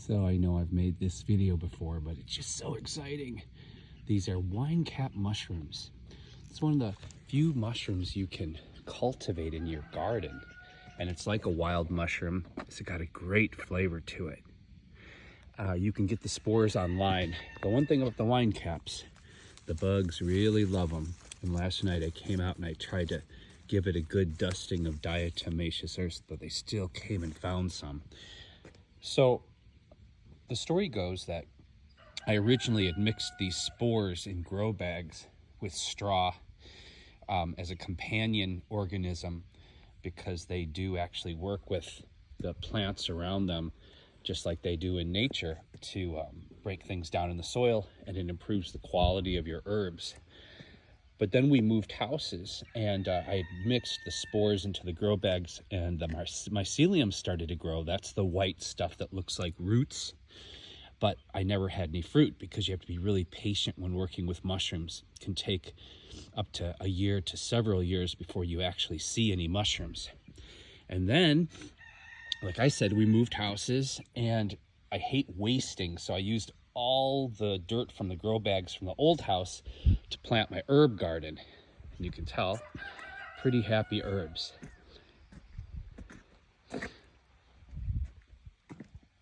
So I know I've made this video before, but it's just so exciting. These are wine cap mushrooms. It's one of the few mushrooms you can cultivate in your garden. And it's like a wild mushroom. It's got a great flavor to it. You can get the spores online. The one thing about the wine caps, the bugs really love them. And last night I came out and I tried to give it a good dusting of diatomaceous earth, but they still came and found some. So the story goes that I originally had mixed these spores in grow bags with straw as a companion organism, because they do actually work with the plants around them just like they do in nature to break things down in the soil, and it improves the quality of your herbs. But then we moved houses, and I had mixed the spores into the grow bags, and the mycelium started to grow. That's the white stuff that looks like roots. But I never had any fruit, because you have to be really patient when working with mushrooms. It can take up to a year to several years before you actually see any mushrooms. And then, like I said, we moved houses, and I hate wasting, so I used all the dirt from the grow bags from the old house to plant my herb garden. And you can tell, pretty happy herbs.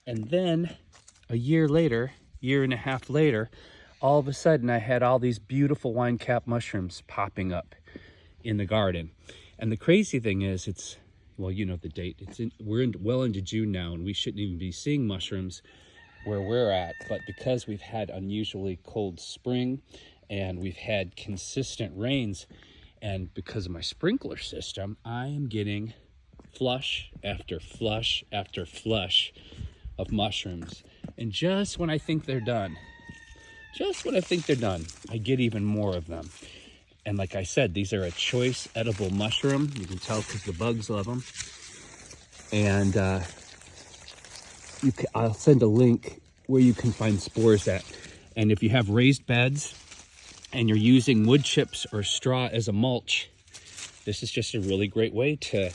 And then a year later, year and a half later, all of a sudden I had all these beautiful wine cap mushrooms popping up in the garden. And the crazy thing is, it's, well, you know the date, we're well into June now, and we shouldn't even be seeing mushrooms where we're at, but because we've had unusually cold spring and we've had consistent rains, and because of my sprinkler system, I am getting flush after flush after flush of mushrooms. And just when I think they're done, I get even more of them. And like I said, these are a choice edible mushroom. You can tell because the bugs love them. And I'll send a link where you can find spores at. And if you have raised beds and you're using wood chips or straw as a mulch, this is just a really great way to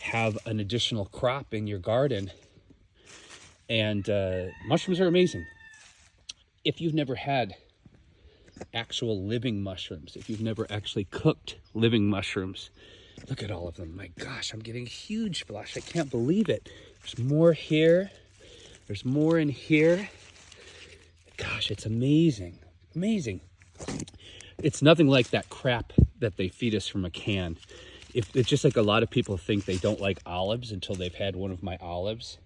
have an additional crop in your garden. And mushrooms are amazing. If you've never had actual living mushrooms, if you've never actually cooked living mushrooms, look at all of them. My gosh, I'm getting a huge flush. I can't believe it. There's more here. There's more in here. Gosh, it's amazing. Amazing. It's nothing like that crap that they feed us from a can. It's just like a lot of people think they don't like olives until they've had one of my olives.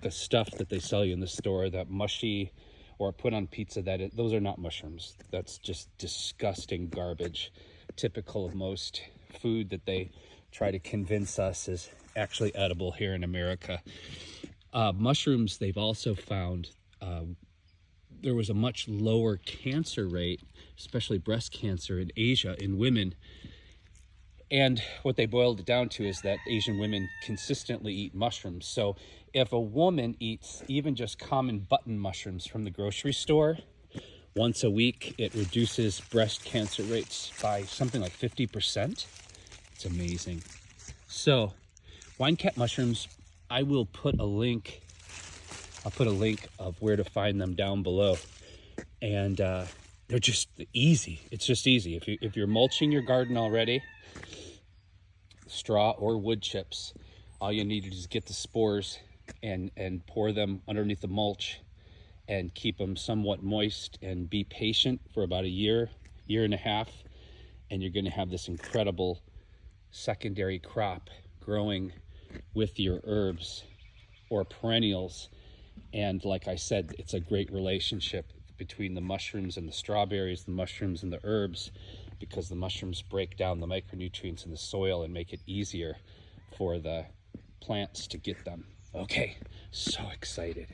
The stuff that they sell you in the store, that mushy or put on pizza, those are not mushrooms. That's just disgusting garbage, typical of most food that they try to convince us is actually edible here in America. Mushrooms, they've also found there was a much lower cancer rate, especially breast cancer in Asia, in women. And what they boiled it down to is that Asian women consistently eat mushrooms. So if a woman eats even just common button mushrooms from the grocery store once a week, it reduces breast cancer rates by something like 50%. It's amazing. So wine cap mushrooms, I will put a link. I'll put a link of where to find them down below. And they're just easy. It's just easy. If you're mulching your garden already, straw or wood chips, all you need to do is get the spores and pour them underneath the mulch and keep them somewhat moist, and be patient for about a year and a half, and you're going to have this incredible secondary crop growing with your herbs or perennials. And like I said, it's a great relationship between the mushrooms and the strawberries, the mushrooms and the herbs, because the mushrooms break down the micronutrients in the soil and make it easier for the plants to get them. Okay, so excited.